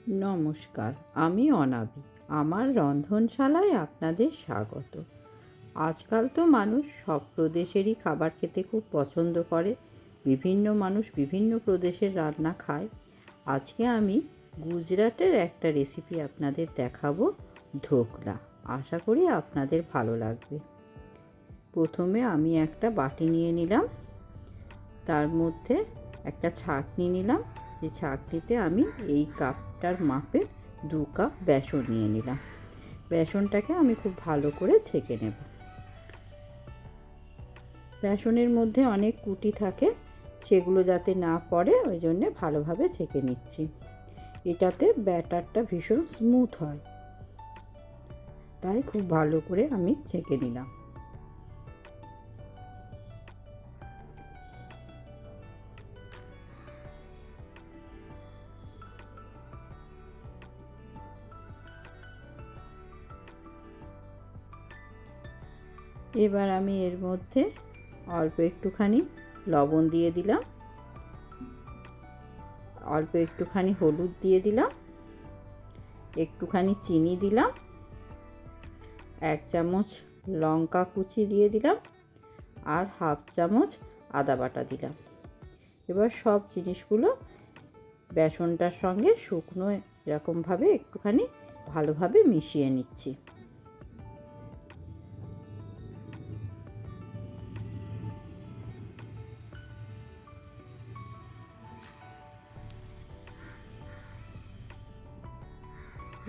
নমস্কার, আমি অনাবি। আমার রন্ধনশালায় আপনাদের স্বাগত। আজকাল তো মানুষ সব প্রদেশেরই খাবার খেতে খুব পছন্দ করে। বিভিন্ন মানুষ বিভিন্ন প্রদেশের রান্না খায়। আজকে আমি গুজরাটের একটা রেসিপি আপনাদের দেখাবো, ধোকলা। আশা করি আপনাদের ভালো লাগবে। প্রথমে আমি একটা বাটি নিয়ে নিলাম, তার মধ্যে একটা ছাঁকনি নিলাম। এই ছাঁকনিতে আমি এই কাপটার মাপে 2 কাপ বেসন নিয়ে নিলাম। বেসনটাকে আমি খুব ভালো করে ছেঁকে নেব। বেসনের মধ্যে অনেক কুটি থাকে, সেগুলো যাতে না পড়ে ওই জন্যে ভালোভাবে ছেঁকে নিচ্ছি। এটাতে ব্যাটারটা ভীষণ স্মুথ হয়, তাই খুব ভালো করে আমি ছেঁকে নিলাম। এবার আমি এর মধ্যে অল্প একটুখানি লবণ দিয়ে দিলাম, অল্প একটুখানি হলুদ দিয়ে দিলাম, একটুখানি চিনি দিলাম, 1 চামচ লঙ্কা কুচি দিয়ে দিলাম, আর 1/2 চামচ আদা বাটা দিলাম। এবার সব জিনিসগুলো বেসনটার সঙ্গে শুকনো এরকমভাবে একটুখানি ভালোভাবে মিশিয়ে নিচ্ছি।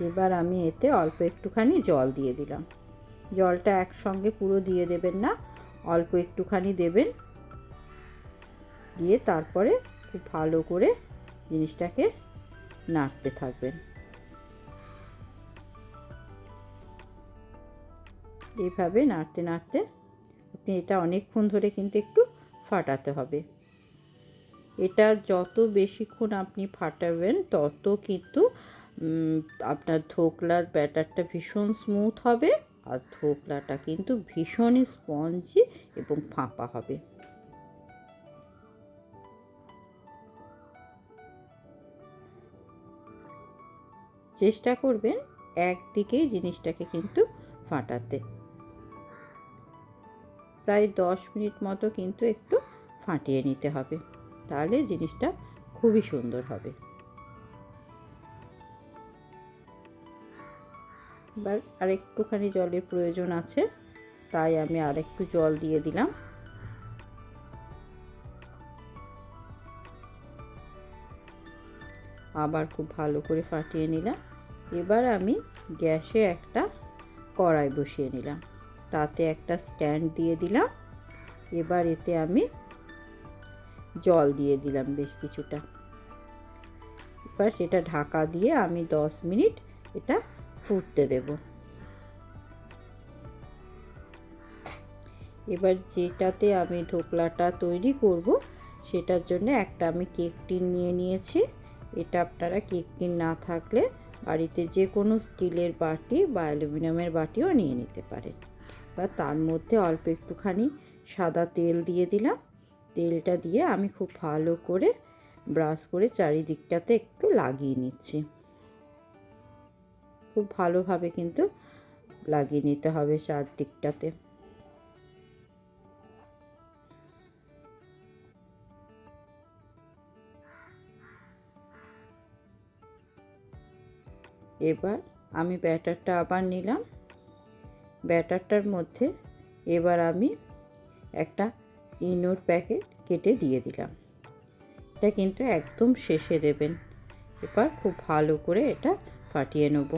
এবার আমি এতে অল্প একটুখানি জল দিয়ে দিলাম। জলটা একসঙ্গে পুরো দিয়ে দেবেন না, অল্প একটুখানি দেবেন। দিয়ে তারপরে খুব ভালো করে জিনিসটাকে নাড়তে থাকবেন। এইভাবে নাড়তে নাড়তে আপনি এটা অনেকক্ষণ ধরে কিন্তু একটু ফাটাতে হবে। এটা যত বেশিক্ষণ আপনি ফাটাবেন তত কিন্তু আপনার ধোকলার ব্যাটারটা ভীষণ স্মুথ হবে, আর ধোকলাটা কিন্তু ভীষণই স্পঞ্জি এবং ফাঁপা হবে। চেষ্টা করবেন একদিকেই জিনিসটাকে কিন্তু ফাটাতে। প্রায় 10 মিনিট মতো কিন্তু একটু ফাটিয়ে নিতে হবে, তাহলে জিনিসটা খুবই সুন্দর হবে। এবার আরেকটুখানি জলের প্রয়োজন আছে, তাই আমি আরেকটু জল দিয়ে দিলাম। আবার খুব ভালো করে ফাটিয়ে নিলাম। এবার আমি গ্যাসে একটা কড়াই বসিয়ে নিলাম, তাতে একটা স্ট্যান্ড দিয়ে দিলাম। এবার এতে আমি জল দিয়ে দিলাম বেশ কিছুটা। এবার সেটা ঢাকা দিয়ে আমি 10 মিনিট এটা ফুটতে দেব। এবার যেটাতে আমি ধোকলাটা তৈরি করব সেটার জন্য একটা আমি কেক টিন নিয়ে নিয়েছি। এটা আপনারা কেক টিন না থাকলে বাড়িতে যে কোনো স্টিলের বাটি বা অ্যালুমিনিয়ামের বাটিও নিয়ে নিতে পারেন। বা তার মধ্যে অল্প একটুখানি সাদা তেল দিয়ে দিলাম। তেলটা দিয়ে আমি খুব ভালো করে ব্রাশ করে চারিদিকটাতে একটু লাগিয়ে নিচ্ছি। খুব ভালোভাবে কিন্তু লাগিয়ে নিতে হবে চারদিকটাতে। এবার আমি ব্যাটারটা আবার নিলাম। ব্যাটারটার মধ্যে এবার আমি একটা ইনোর প্যাকেট কেটে দিয়ে দিলাম। এটা কিন্তু একদম শেষে দেবেন। এবার খুব ভালো করে এটা ফাটিয়ে নেব।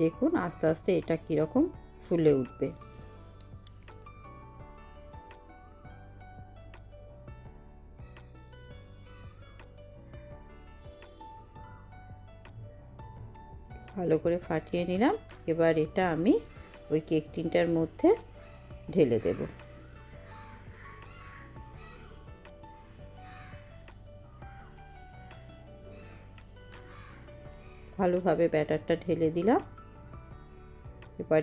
দেখুন আস্তে আস্তে এটা কীরকম ফুলে উঠবে। ভালো করে ফাটিয়ে নিলাম। এবার এটা আমি ওই কেক টিনটার মধ্যে ঢেলে দেব। ভালোভাবে ব্যাটারটা ঢেলে দিলাম। এবার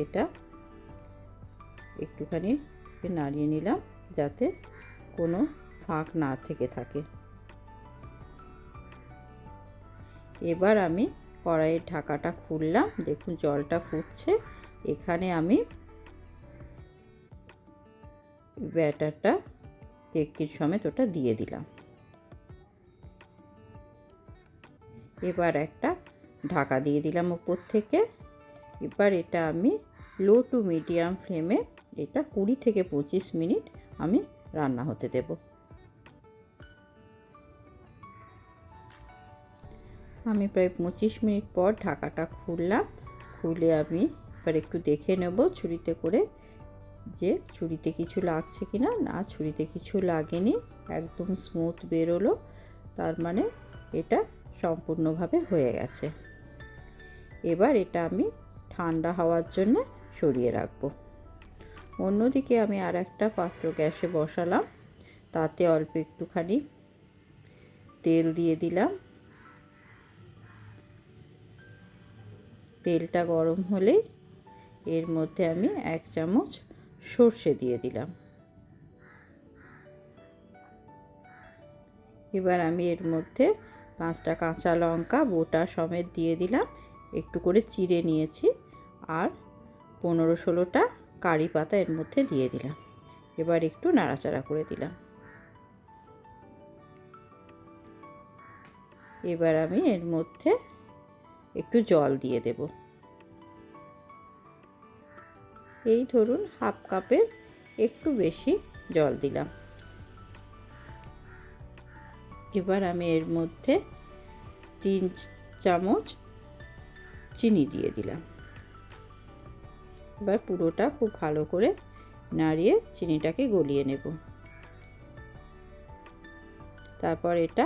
এটা একটুখানি নাড়িয়ে নিলাম, যাতে কোনো ফাঁক না থেকে থাকে। এবার আমি কড়াইয়ের ঢাকাটা খুললাম, দেখুন জলটা ফুটছে। এখানে আমি ব্যাটারটা কেকের সমেত ওটা দিয়ে দিলাম। এবার একটা ঢাকা দিয়ে দিলাম উপর থেকে। এবার এটা আমি লো টু মিডিয়াম ফ্লেমে এটা 20 থেকে 25 মিনিট আমি রান্না হতে দেব। আমি প্রায় 25 মিনিট পর ঢাকাটা খুললাম। খুলে আমি এবার একটু দেখে নেব ছুরিতে করে যে ছুরিতে কিছু লাগছে কিনা। না, ছুরিতে কিছু লাগেনি, একদম স্মুথ বেরোলো। তার মানে এটা সম্পূর্ণভাবে হয়ে গেছে। এবার এটা আমি ঠান্ডা হওয়ার জন্য সরিয়ে রাখবো। অন্যদিকে আমি আর একটা পাত্র গ্যাসে বসালাম, তাতে অল্প একটুখানি তেল দিয়ে দিলাম। তেলটা গরম হলেই এর মধ্যে আমি 1 চামচ সর্ষে দিয়ে দিলাম। এবার আমি এর মধ্যে 5টা কাঁচা লঙ্কা গোটা সমেত দিয়ে দিলাম, একটু করে চিড়ে নিয়েছি। আর 15-16টা কারি পাতা এর মধ্যে দিয়ে দিলাম। এবার একটু নাড়াচাড়া করে দিলাম। এবার আমি এর মধ্যে একটু জল দিয়ে দেব। এই ধরুন হাফ কাপের একটু বেশি জল দিলাম। এবার আমি এর মধ্যে 3 চামচ চিনি দিয়ে দিলাম। এবার পুরোটা খুব ভালো করে নাড়িয়ে চিনিটাকে গলিয়ে নেব। তারপর এটা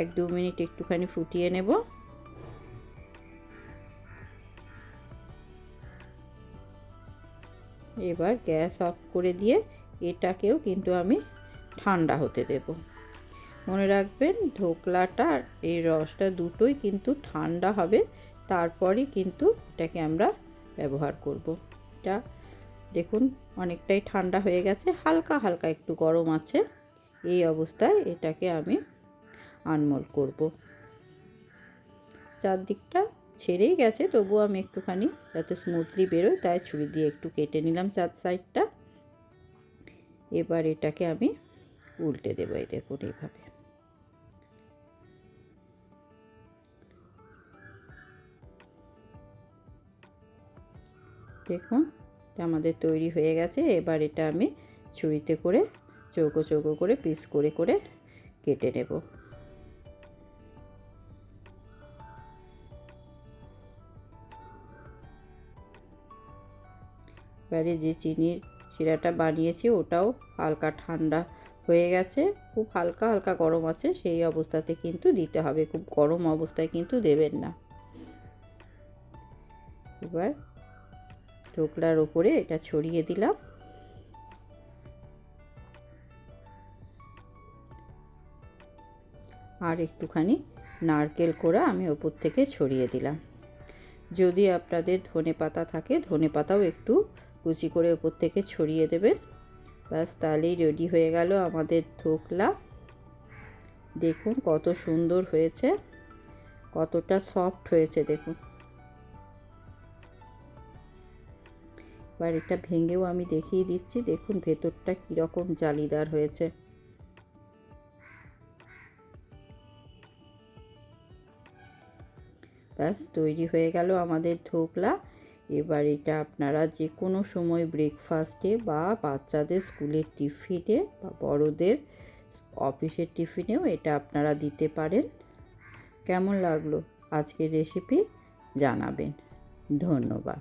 1-2 মিনিট একটুখানি ফুটিয়ে নেব। এবার গ্যাস অফ করে দিয়ে এটাকেও কিন্তু আমি ঠান্ডা হতে দেব। মনে রাখবেন ধোকলাটা আর এই রসটা দুটোই কিন্তু ঠান্ডা হবে, তারপরই কিন্তু এটাকে আমরা ব্যবহার করব। এটা দেখুন অনেকটাই ঠান্ডা হয়ে গেছে, হালকা হালকা একটু গরম আছে। এই অবস্থায় এটাকে আমি আনমোল্ড করব। চারদিকটা ছেড়েই গেছে, তবুও আমি একটুখানি যাতে স্মুথলি বেরোয় তাই ছুরি দিয়ে একটু কেটে নিলাম চার সাইডটা। এবার এটাকে আমি উল্টে দেবো। এই দেখুন এইভাবে। দেখুন আমাদের তৈরি হয়ে গেছে। এবার এটা আমি ছুরিতে করে চৌকো চৌকো করে পিস করে করে কেটে নেব। এবারে যে চিনির শিরাটা বানিয়েছি ওটাও হালকা ঠান্ডা হয়ে গেছে, খুব হালকা হালকা গরম আছে, সেই অবস্থাতে কিন্তু দিতে হবে, খুব গরম অবস্থায় কিন্তু দেবেন না। এবার ঢোকলার ওপরে এটা ছড়িয়ে দিলাম। আর একটুখানি নারকেল কোড়া আমি ওপর থেকে ছড়িয়ে দিলাম। যদি আপনাদের ধনেপাতা থাকে ধনেপাতাও একটু কুচি করে ওপর থেকে ছড়িয়ে দেবেন। ব্যাস তাহলেই রেডি হয়ে গেল আমাদের ধোকলা। দেখুন কত সুন্দর হয়েছে, কতটা সফট হয়েছে দেখুন। এবার এটা ভেঙেও আমি দেখিয়ে দিচ্ছি, দেখুন ভেতরটা কীরকম জালিদার হয়েছে। ব্যাস তৈরি হয়ে গেল আমাদের ধোকলা। এবার এটা আপনারা যে কোনো সময় ব্রেকফাস্টে বা বাচ্চাদের স্কুলের টিফিনে বা বড়দের অফিসের টিফিনেও এটা আপনারা দিতে পারেন। কেমন লাগলো আজকের রেসিপি জানাবেন। ধন্যবাদ।